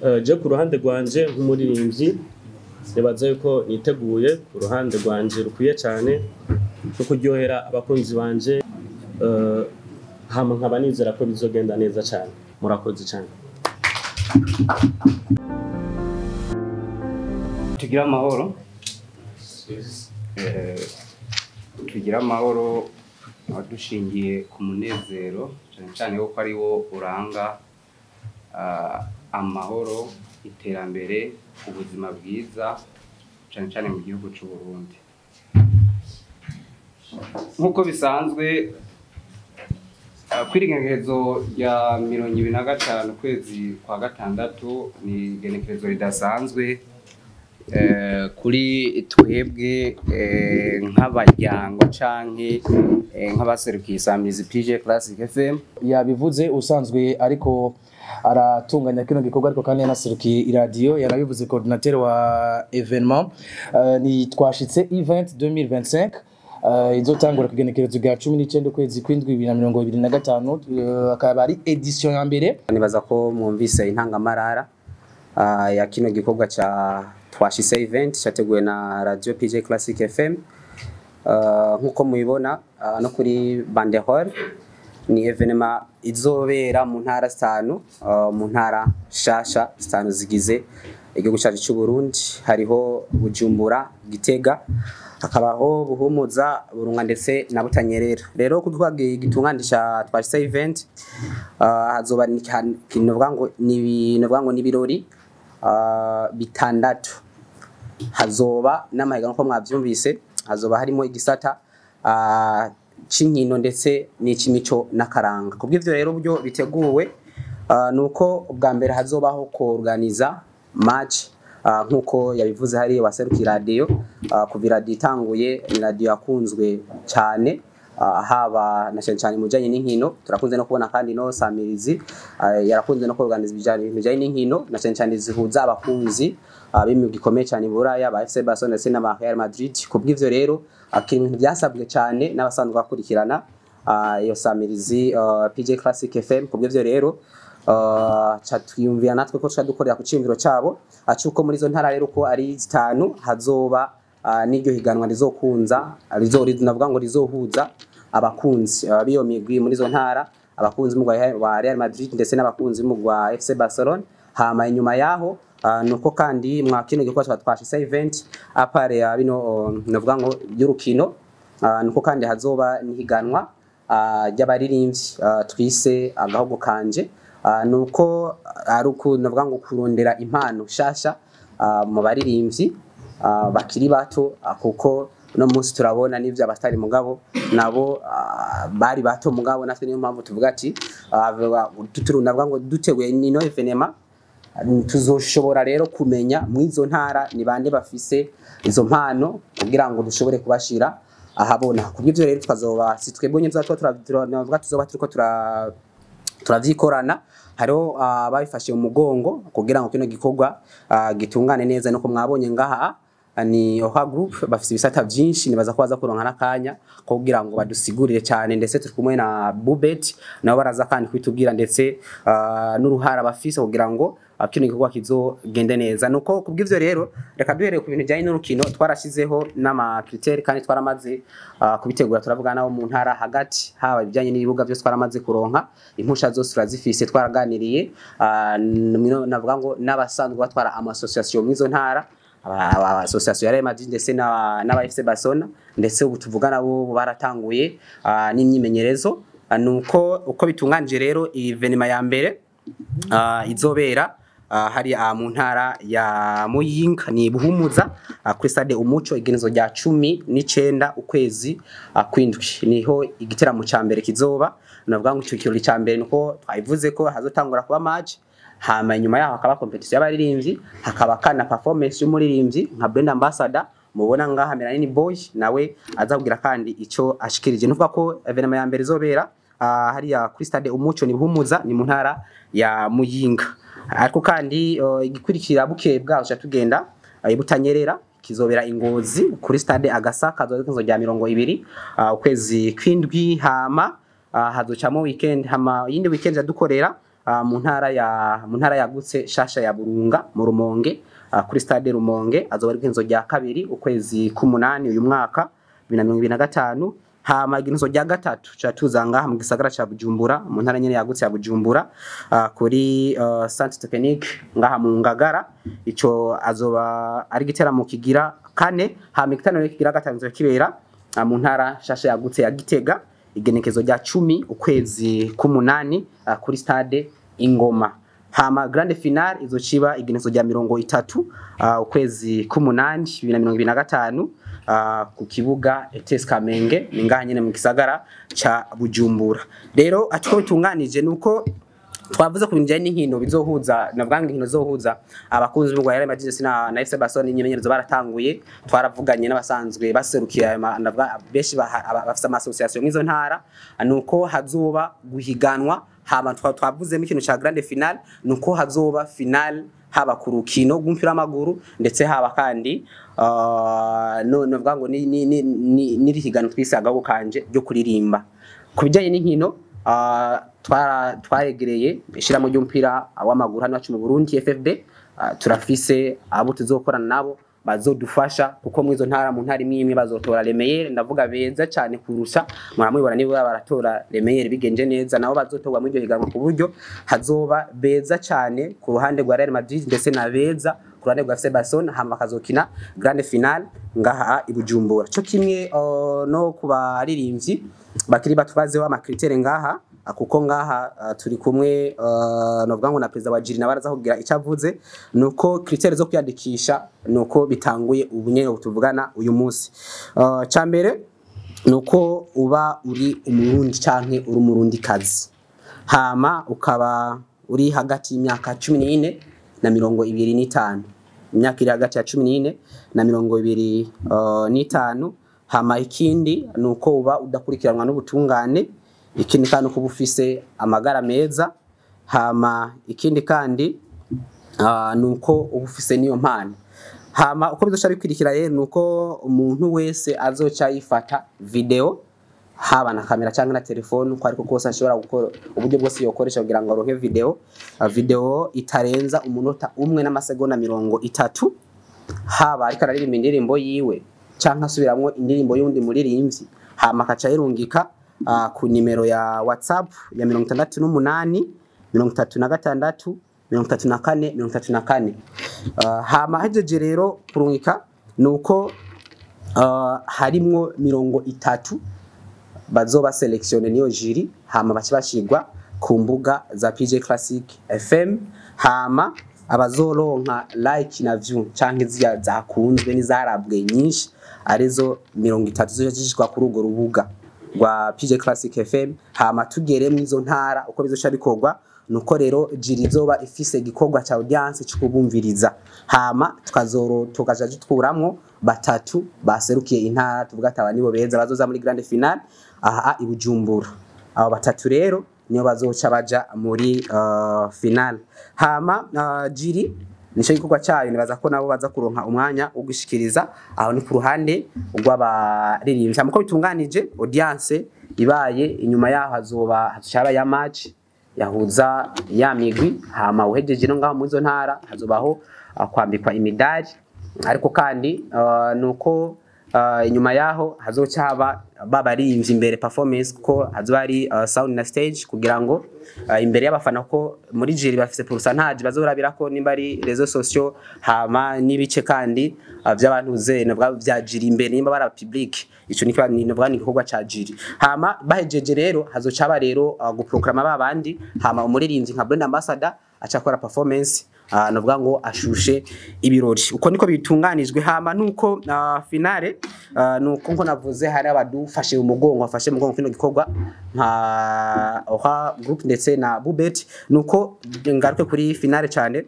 je ku ruhande rwanje nk'umuririmbyi nibaza yuko niteguye ku ruhande rwanje rukwiye cyane no kuryohera abakunzi banje hama nkaba nizera ko bizogenda neza cyane. Murakoze cyane. Tugira amahoro. Tugira amahoro dushingiye ku munezero cyane ko ari wo uranga amahoro, iterambere, ubuzima bwiza cyane mu gihugu cy'u Burundi. Nkuko bisanzwe kwirigengerezo ya 2025 kwezi kwa gatandatu ni genekerezo ridasanzwe kuri twebwe nk'abaryango canke nk'abaserukiye isamirizi PJ Classic FM. Yabivuze usanzwe ariko aratunganya kino gikorwa ariko kandi yanaserukiye iradio, yarabivuze coordinateur wa evenement. Ni twashitse event 2025 izotangura kugenekerezo rya 19 kwezi kw'indwi 2025 akaba ari edition ya mbere. Nibaza ko mwumvise intangamarara ya kino gikorwa ca twashise event cyateguwe na radio PJ Classic FM. Nkuko mubibona no kuri Bandehor ni evenement izobera mu ntara 5 mu ntara shasha 5 zigize igihugu cyacu cy'u Burundi. Hariho Bujumbura, Gitega, hakabaho Buhumuza, Burunga ndetse na Butanyerera. Rero kudwage gitungandisha twashise event hazoba kinovuga ngo ni birori bitandatu. Hazoba n'amahiganwa ko mwavyumvise, hazoba harimo igisata c'inkino ndetse n'icimico n'akaranga. Kubw'ivyo rero byo biteguwe nuko ubwa mbere hazobaho koorganiza match nkuko yabivuze hari waserukiye radio kuva radio itanguye. Ni radio yakunzwe cyane haba na cyane mujanye n'inkino. Turakunze no kubona kandi no samirizi yarakunze no koorganiza bijanye n'inkino na cyane zihuza abakunzi b'imigwi ikomeye cyane Buraya ba FC Barcelona ndetse na Real Madrid. Kubw'ivyo rero akintu byasabwe cyane n'abasanzwe bakurikirana iyo samirizi PJ Classic FM. Kubw'ivyo rero cyatwiyumvira natwe ko twadukorera ku cimviro cyabo acuko muri zo ntara rero ko ari 5 hazoba n'iryo higanwa rizokunza navuga ngo rizohuza abakunzi biyo migwi muri zo ntara, abakunzi mu wa Real Madrid ndetse n'abakunzi mu wa FC Barcelona. Hama inyuma yaho nuko kandi mwakino gikorwa twashise event apare ya bino navuga ngo y'urukino nuko kandi hazoba nihiganwa ry'abaririmbyi twise agahogo kanje. Nuko ari uko navuga ngo kurondera impano shasha mu baririmbyi bakiri bato kuko no munsi turabona n'ivyo abatari mugabo nabo bari bato mugabo natwe niyo mpamvu tuvuga ati navuga ngo duteguye nino evenement tuzoshobora rero kumenya mwizo ntara ni bande bafise izo mpano kugira ngo dushobore kubashira ahabona. Kubw'ivyo rero twazoba sitwebonye tuzavuga tuzoba turiko turavyikorana. Hariho babifashe mu mugongo kugira ngo kino gikorwa gitungane neza. Nuko mwabonye ngaha ni Oha Group bafise ibisata byinshi, nibaza ko baza kuronka nakanya kugira ngo badusigurire cyane ndetse turi kumwe na Bubet nabo baraza kandi kwitubwira ndetse n'uruhara bafise kugira ngo kino gikorwa kizogende neza. Nuko kubw'ivyo rero reka duhereye ku bintu bijanye n'urukino twarashizeho n'ama critères kandi twaramaze kubitegura. Turavuga nawo mu ntara hagati haba bijanye n'ibibuga byose twaramaze kuronka impusha zose turazifise. Twaraganiriye navuga ngo n'abasanzwe batwara ama association mwizo ntara, association ya Real Madrid ndetse n'aba FC Barcelona ndetse ubu tuvuga nabo baratanguye n'imyimenyerezo. Nuko uko bitunganje rero evenement ya mbere izobera hari mu ntara ya Muyinga ni Buhumuza kuri stade Umuco igenezo rya 19 ukwezi kw'indwi niho igiteramo ca mbere kizoba. Navuga ngo ico kirori ca mbere nuko twayivuze ko hazotangura kuba match, hama nyuma yaho hakaba competition y'abaririmbyi, hakaba kana performance y'umuririmbyi nka brand ambassador mubona ngaha Melanini Boy nawe azakugira kandi ico ashikirije. Nuvuga ko evenement ya mbere izobera hari ya kuri stade Umuco ni Buhumuza ni mu ntara ya Muyinga. Ariko kandi igikurikira buke bwaho tugenda Butanyerera kizobera Ingozi kuri stade Agasa kazozo rya 20 ukwezi kw'indwi. Hama hazocamo weekend, hama yindi weekend yadukorera mu ntara yagutse shasha ya Burunga mu Rumonge kuri stade Rumonge azoba ari igenzo rya kabiri ukwezi k'umunani uyu mwaka 2025 hama igenzo rya gatatu catuzanga mu gisagara ca Bujumbura mu ntara nyene yagutse ya Bujumbura kuri Centre Technique ngaha mu Ngagara ico azoba ari giteramo kigira kane hama igiteramo kigira gatanu kibera mu ntara shasha yagutse ya Gitega igenekezo rya 10 ukwezi k'umunani kuri stade Ingoma hama grande finale izociba igenekezo rya 30 ukwezi k'umunani 2025 ku kibuga ETS Kamenge ningaha nyene mu gisagara ca Bujumbura. Rero atiko bitunganije nuko twavuze ku binjye n'inkino bizohuza nabwanga inkino zohuza abakunzi b'u Real Madrid na FC Barcelona n'inyemenyerezo baratanguye twaravuganye n'abasanzwe baserukiye nabwa beshi bafite association nk'izo ntara nuko hazoba guhiganwa hama twavuze mu kintu ca grande finale nuko hazoba finale haba ku rukino rw'umupira w'amaguru ndetse haba kandi no bwango ni rihiganwa twisagaho kanje ryo kuririmba kubijanye n'inkino twaregereye ishiramo ry'umupira w'amaguru hano mu Burundi FFB turafise abo tuzokorana nabo bazodufasha kuko mwizo ntara mu ntari imwe bazotora remeyere ndavuga beza cyane kurusha muramubona nibo baratora remeyere bigenje neza nabo bazotorwa mu iryo higanwa ku buryo hazoba beza cyane ku ruhande rwa Real Madrid ndetse na beza ku ruhande rwa FC Barcelona hama kazokina grande finale ngaha i Bujumbura cyo kimwe no kubaririmbyi bakiri batubazeho amakritere ngaha kuko ngaha turi kumwe novuga ngo na president wa Jiri nabaraza kugira icavuze nuko kritere zo kwiyandikisha nuko bitanguye ubunye butuvugana uyu munsi cyambere nuko uba uri umurundi canke uri umurundi kazi hama ukaba uri hagati y'imyaka 14 na 25 imyaka iri hagati ya 14 na 25 hama ikindi nuko uba udakurikiranwa n'ubutungane ikindi kandi kuba ufise amagara meza hama ikindi kandi nuko ufise niyo mpano hama uko bizoca bikwirikira rero nuko umuntu wese azoca yifata video haba na kamera cyangwa na telefone ko ariko kose ashobora gukora uburyo bwose yokoresha kugira ngo aronke video itarenza umunota umwe n'amasegonda 30 haba ariko araririmba indirimbo yiwe cyangwa asubiramwo indirimbo y'undi muririmbyi hama kaca yerungika ku nimero ya WhatsApp ya 68 36 34 hama hajeje rero kurungika nuko harimwo 30 bazoba selection niyo jiri hama bacibashigwa ku mbuga za PJ Classic FM hama abazoronka like na view canke ziya zakunzwe n'izarabwe nyinshi arizo 30 zishishwa kuri ugo rubuga rwa PJ Classic FM hama tugere mu izo ntara uko bizoca bikorwa nuko rero jiri zoba ifise gikorwa ca audience cikubumviriza hama tukaja tukuramwo batatu baserukiye intara tuvuga ati nibo beza bazoza muri grande finale aha i Bujumbura abo batatu rero niyo bazoca baja muri finale hama jiri nico gikorwa cyayo nibaza ko nabo baza kuronka umwanya ugishikiriza aho ni ku ruhande rw'abaririmbyi muko bitunganije audience ibaye inyuma yaho hazoba ya match yahuza ya migwi hama uhejeje no ngaho muzo ntara hazobaho kwambikwa imidari ariko kandi nuko inyuma yaho hazoca haba babaririmbyi imbere performance ko hazoba ari sound na stage kugira ngo imbere y'abafana ko muri jiri bafise pourcentage bazorabira ko nimba ari réseaux sociaux hama nibice kandi by'abantu zene bya jiri imbere nimba bara public ico ni nibwa ni gikorwa ca jiri hama bahejeje rero hazoca aba rero guprograma babandi hama umuririmbyi nka brand ambassador acakora performance novuga ngo ashushe ibirori uko niko bitunganijwe hama nuko finale nuko nko navuze hari abadufashe umugongo afashe umugongo kino gikorwa nka oha group ndetse na Bubet nuko ngaruke kuri finale cyane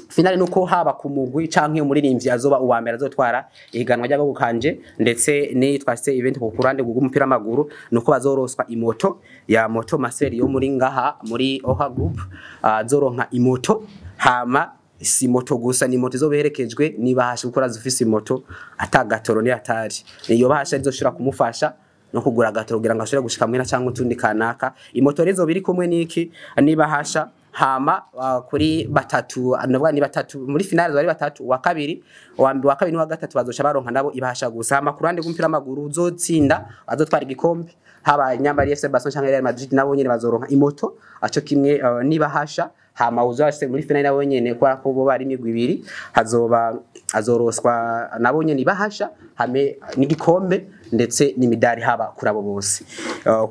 finale nuko haba ku mugwi canke umuririmbyi azoba uwa mbere azotwara ihiganwa rya gukanje ndetse ni twase event ku kurande gugumupira amaguru nuko bazoroswa imoto ya moto maseri yo muri ngaha muri oha group azoronka imoto hama si moto gusa ni moto zoberekejwe niba hashe gukora zufise moto atagatoro ni atari iyo bahasha izoshira kumufasha no kugura gatoro kugira ngo ashobore gushika mwena cyangwa utundi kanaka imoto rezo biri kumwe niki niba hasha hama kuri batatu navuga ni batatu muri finale bari batatu wa kabiri n'uwa gatatu bazoca baronka nabo ibahasha gusa hama ku ruhande rw'umupira w'amaguru uzotsinda azotwara igikombe haba Nyambari FC Barcelona cyangwa Real Madrid nabo nyene bazoronka imoto aco kimwe nibahasha hama uzashye muri finale nabo nyene kwa ko bo bari imigwi ibiri azoroswa nabo nyene ibahasha hame n'igikombe ndetse n'imidari haba kurabo bose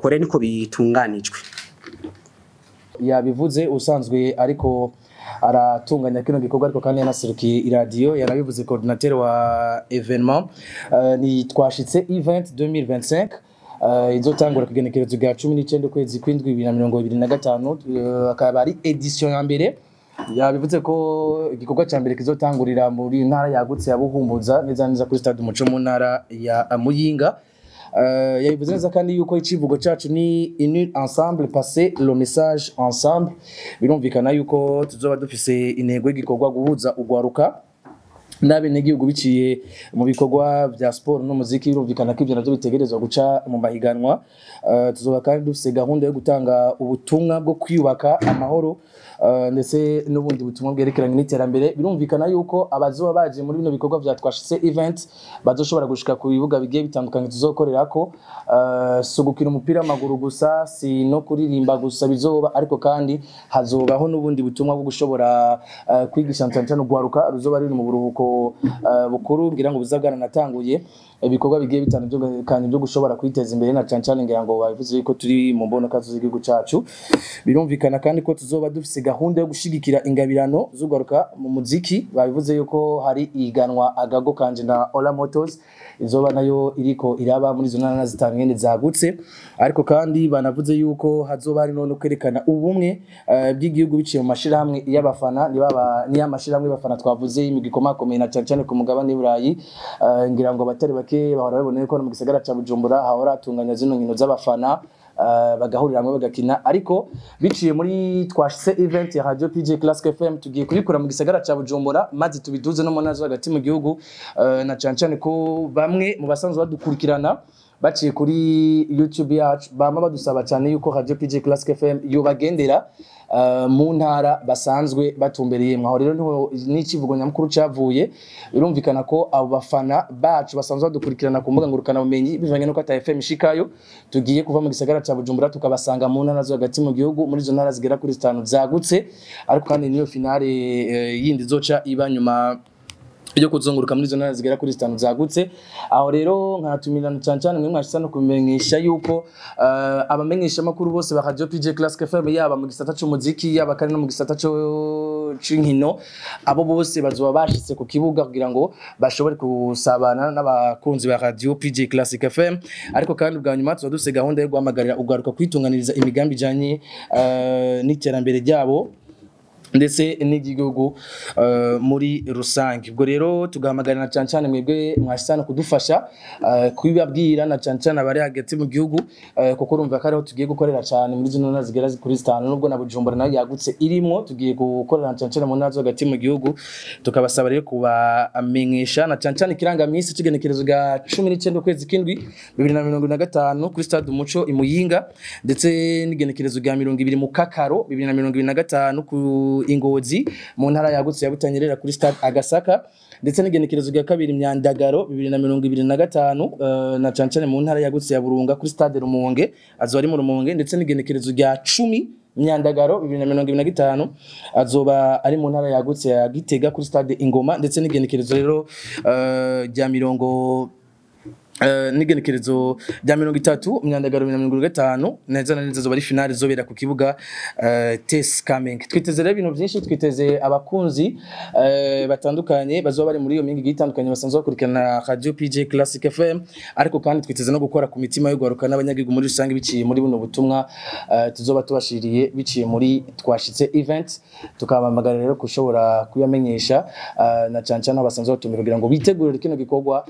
kore niko bitunganijwe yabivuze usanzwe ariko aratunganya kino gikorwa ariko kandi yanaserukiye iradio yarabivuze coordinateur wa evenement ni twashitse event 2025 izotangura kugenekerezo rya 19 kwezi kw'indwi 2025 akaba ari edition ya mbere yabivuze ko igikorwa cya mbere kizotangurira muri ntara yagutse ya Buhumbuza neza kuri stade Umuco mu ntara ya Muyinga yabivuze neza kandi yuko icivugo cyacu ni unir ensemble passer le message ensemble birumvikana yuko tuzoba dufise intego y'igikorwa guhuza ugwaruka n'abenegihugu biciye mu bikorwa vya sport no muziki birumvikana ko ivyo navyo bitegerezwa guca mu mahiganwa tuzoba kandi dufise gahunda yo gutanga ubutumwa bwo kwiyubaka amahoro ndetse n'ubundi butumwa bwerekeranye n'iterambere birumvikana yuko abazoba baje muri bino bikorwa vya twashitse event bazoshobora gushika ku bibuga bigiye bitandukanye tuzokorerako so gukina umupira w'amaguru gusa si no kuririmba gusa bizoba ariko kandi hazobaho n'ubundi butumwa bwo gushobora kwigisha ntantano gwaruka ruzoba riri mu buruhuko bukuru ngira ngo buzagana natanguye ibikorwa bigiye bitandukanye byo gushobora kwiteza imbere na cancane ngira ngo bavuze ko turi mu mbonoka z'igihugu cacu birumvikana kandi ko tuzoba dufise gahunda yo gushigikira ingabirano z'ugaruka mu muziki babivuze yuko hari iganwa agago kanje na Ola Motors izoba nayo iriko iraba muri zo ntara zitanu nyene zagutse ariko kandi banavuze yuko hazoba hari no kwerekana ubumwe bw'igihugu biciye mu mashirahamwe y'abafana ni amashirahamwe y'abafana twavuze imigikoma komeye na cancane ku mugabane w'Iburayi ngira ngo batari bake bahora baboneye ko mu gisagara ca Bujumbura hahora atunganya zino nkino z'abafana bagahurira hamwe bagakina ariko biciye muri twashitse event ya Radio PJ Classic FM tugiye kubikora mu gisagara ca Bujumbura maze tubiduze no mu nazo hagati mu gihugu na cancane ko bamwe mu basanzwe badukurikirana baciye kuri YouTube yacu bama badusaba cyane yuko Radio PJ Classic FM yobagendera mu ntara basanzwe batumbereye mwaho rero n'ikivugo nyamukuru cyavuye birumvikana ko abo bafana bacu basanzwe badukurikirana ku mbuga ngurukana bumenyi bivanye no ko ata FM ishikayo tugiye kuva mu gisagara ca Bujumbura tukabasanga mu ntara zo hagati mu gihugu muri zo ntara zigera kuri 5 zagutse ariko kandi niyo finale yindi zoca iba nyuma yo kuzunguruka muri zo ntara zigera kuri 5 zagutse aho rero nkatumirana cancane mwe mwashitse no kumenyesha yuko abamenyesha makuru bose ba Radio PJ Classic FM yaba mu gisata cy'umuziki yaba kandi no mu gisata c'inkino abo bose bazoba bashitse ku kibuga kugira ngo bashobore kusabana n'abakunzi ba Radio PJ Classic FM ariko kandi bwa nyuma tuzaduse gahunda yo guhamagarira ugaruka kwitunganiriza imigambi janye n'iterambere ryabo ndetse n'igihugu muri rusange ubwo rero tugahamagarana cancane mwebwe mwashitana kudufasha kwibabwira na cancane abari hagati mu gihugu kuko urumva ko ariho tugiye gukorera cyane muri zino ntara zigera kuri 5 nubwo na Bujumbura nayo yagutse irimo tugiye gukorera cancane mu ntara zo hagati mu gihugu tukabasaba rero kubamenyesha na cancane kirangamisi kigenekerezo ga 19 kwezi k'indwi 2025 kuri stade Umuco imuyinga ndetse n'igenekerezo ga 20 mu Kakaro 2025 ku Ingozi mu ntara yagutse ya Butanyerera kuri stade Agasaka ndetse n'igenekerezo rya kabiri Myandagaro 2025 na cancane mu ntara yagutse ya Burunga kuri stade Rumonge azo ari mu Rumonge ndetse n'igenekerezo rya 10 Myandagaro 2025 azoba ari mu ntara yagutse ya Gitega kuri stade Ingoma ndetse n'igenekerezo rero rya n'igenekerezo rya 30 Myandagaro 2025 neza na neza zo bari finale zobera ku kibuga TS Kamenge twiteze rero ibintu byinshi twiteze abakunzi batandukanye bazoba bari muri iyo mingi gitandukanye basanzwe bakurikirana Radio PJ Classic FM ariko kandi twiteze no gukora ku mitima yo gwaruka n'abanyagihugu muri rusange biciye muri buno butumwa tuzoba tubashiriye biciye muri twashitse event tukabamagara rero kushobora kuyamenyesha na cancana basanzwe batumira kugira ngo bitegurire kino gikorwa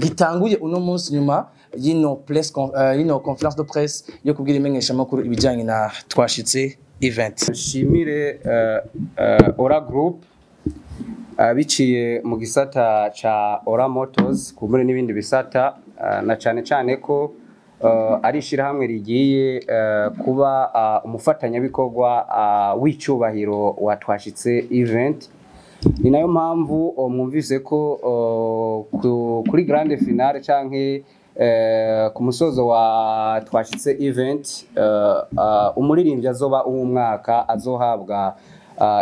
gitanguye uno munsi nyuma yino conference de presse yo kubwira imenyesha makuru ibijanye na twashitse event shimire Ora Group biciye mu gisata ca Ora Motors kumure n'ibindi bisata na cyane ko ari ishirahamwe rigiye kuba umufatanyabikorwa w'icyubahiro wa Twashitse event. Ni nayo mpamvu mwumvise ko kuri grande finale canke ku musozo wa Twashitse event umuririmbyi azoba uw'umwaka azohabwa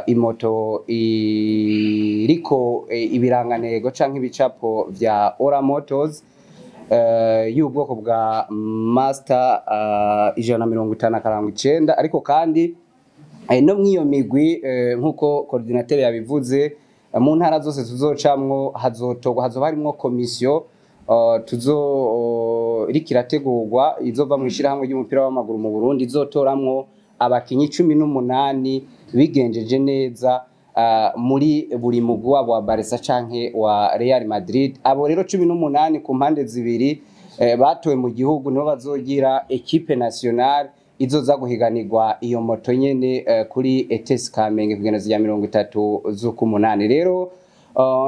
imoto iriko ibirangantego canke ibicapo vya Ora Motors y'ubwoko bwa Master 159 ariko kandi no mwiyo migwi nkuko coordinateur yabivuze mu ntara zose tuzocamwo hazoba harimo komisiyo irikirategurwa izova mu ishirahamwe ry'umupira w'amaguru mu Burundi izotoramwo abakinyi 18 bigenjeje neza muri buri mugwi wabo wa Barca canke wa Real Madrid. Abo rero 18 ku mpande zibiri batowe mu gihugu nibo bazogira equipe nationale izoza guhiganirwa iyo moto nyene kuri ETS Kamenge kugenda ya 30 z'ukumunani. Rero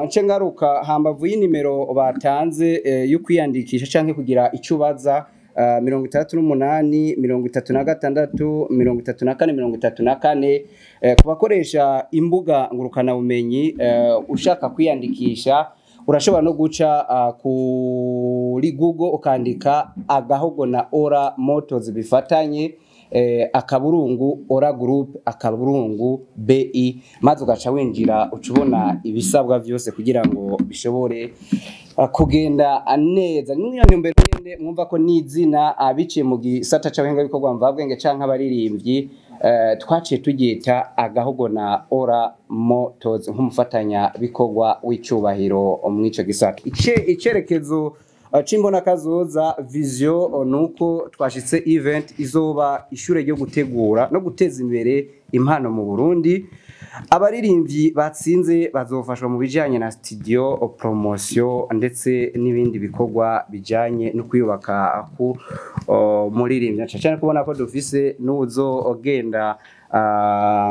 nce ngaruka hambavu y'inimero batanze yo kwiyandikisha canke kugira icubaza 68 36 34 kubakoresha imbuga ngurukana bumenyi ushaka kwiyandikisha urashobora no guca kuri Google ukandika agahogo na Ora Motors bifatanye akaburungu Ora Group akaburungu BI maze ugaca winjira ucubona ibisabwa byose kugira ngo bishobore kugenda neza. Nimwe mbere nyene mwumva ko nizina abiciye mu gisata c'abahinga bikorwa mvabwenge canke abaririmbyi twaciye tugita agahogo na Ora Motors nk'umufatanya bikorwa w'icyubahiro mw'ico gisata. Icerekezo cimbona kazoza vision nuko Twashitse event izoba ishure ryo gutegura no guteza imbere impano mu Burundi. Abaririmbyi batsinze bazofashwa mu bijanye na studio promotion ndetse n'ibindi bikorwa bijanye no kwiyubaka ku muririmbyi cyane kubona ko dufise n'uzo ogenda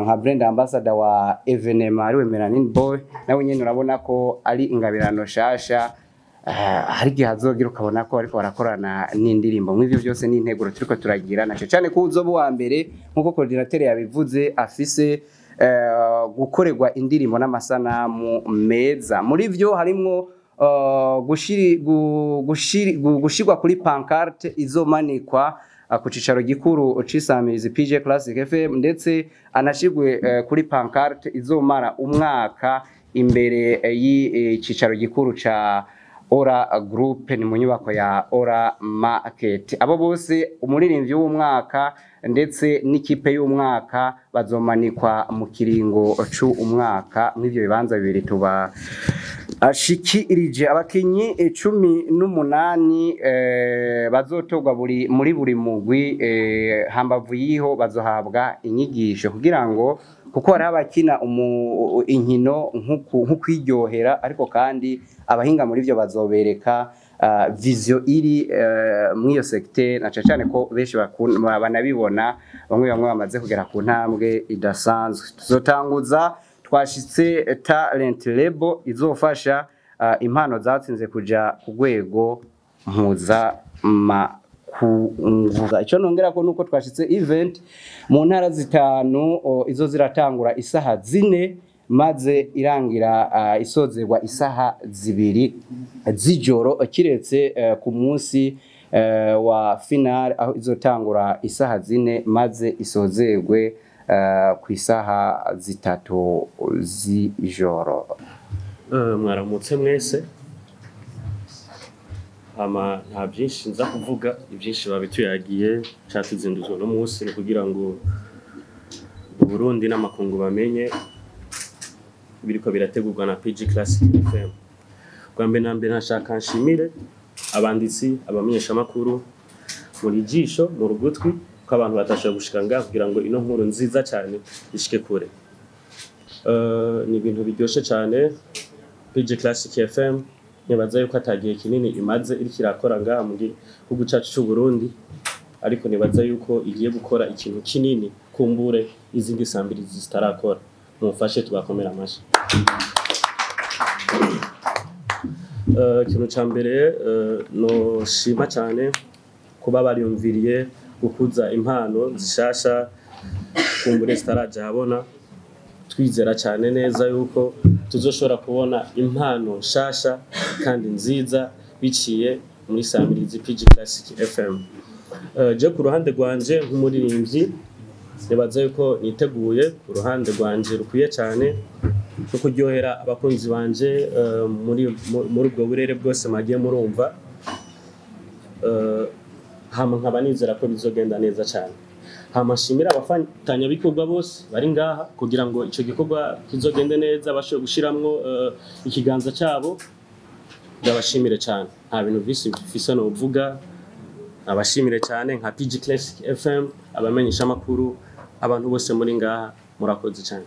nka brand ambassador wa evenement ari we Melanin Boy nawe nyene urabona ko ari ingabirano shasha hari gihe hazogira ukabona ko ariko barakorana n'indirimbo mw'ivyo byose n'integuro turiko turagira naco cyane ko uzoba wa mbere nkuko coordinateur yabivuze afise gukorerwa indirimbo n'amasanamu meza. Muri vyo harimwo gushirwa kuri pancarte izomanikwa ku cicaro gikuru cisamirizi PJ Classic FM ndetse anashigwe kuri pancarte izomara umwaka imbere y'icicaro gikuru ca Ora Group ni mu nyubako ya Ora Market. Abo bose umuririmbyi w'umwaka ndetse n'ikipe y'umwaka bazomanikwa mu kiringo c'umwaka mw'ivyo bibanza bibiri tuba ashikirije. Abakinyi 18 bazotogwa muri buri mugwi hambavu yiho bazohabwa inyigisho kugira ngo kuko hari abakina inkino nk'ukwiryohera ariko kandi abahinga muri byo bazobereka vision iri mw'iyo secteur na cyane ko benshi banabibona bamwe bamaze kugera ku ntambwe idasanzwe. Tuzotanguza Twashitse talent label izofasha impano zatsinze kuja ku rwego mpuza kunguza. Ico nongera ko nuko Twashitse event mu ntara zitanu izo ziratangura isaha 4 maze irangira isozerwa isaha 2 z'ijoro kiretse ku munsi wa final aho izotangura isaha 4 maze isozerwe ku isaha 3 z'ijoro. Mwaramutse mwese nta byinshi nza kuvuga ibyinshi babituyagiye cyatuzinduzwa no munsi kugira ngo Burundi n'amakungu bamenye biriko birategurwa na PG Classic FM. Kwa mbere na mbere nashaka nshimire abanditsi abamenyesha makuru muri jisho mu rugutwi ko abantu batashobora gushika ngaho kugira ngo ino nkuru nziza cyane ishike kure. Ni ibintu biryoshe cyane PG Classic FM nibaza yuko atagiye kinini imaze iriko irakora ngaha mu gihugu cyacu cy'u Burundi ariko nibaza yuko igiye gukora ikintu kinini kumbure izindi sambirizi zitarakora. Mufashe tubakomera amashi. Ikintu ca mbere no shima cyane kuba bariyumviriye gukuza impano zishasha kumbure zitaraja habona. Twizera cyane neza yuko tuzoshobora kubona impano nshasha kandi nziza biciye muri Samirizi PG Classic FM. Je ku ruhande rwanje nk'umuririmbyi nibaza yuko niteguye ku ruhande rwanje rukwiye cyane no kuryohera abakunzi banje muri ubwo burere bwose magiye murumva. Hama nkaba nizera ko bizogenda neza cyane. Hama shimira abafatanya bikorwa bose bari ngaha kugira ngo ico gikorwa kizogende neza basho gushiramwo ikiganza cyabo. Ndabashimire cyane. Nta bintu bifise no uvuga. Abashimire cyane nka PG Classic FM, abamenyesha amakuru, abantu bose muri ngaha murakoze cyane.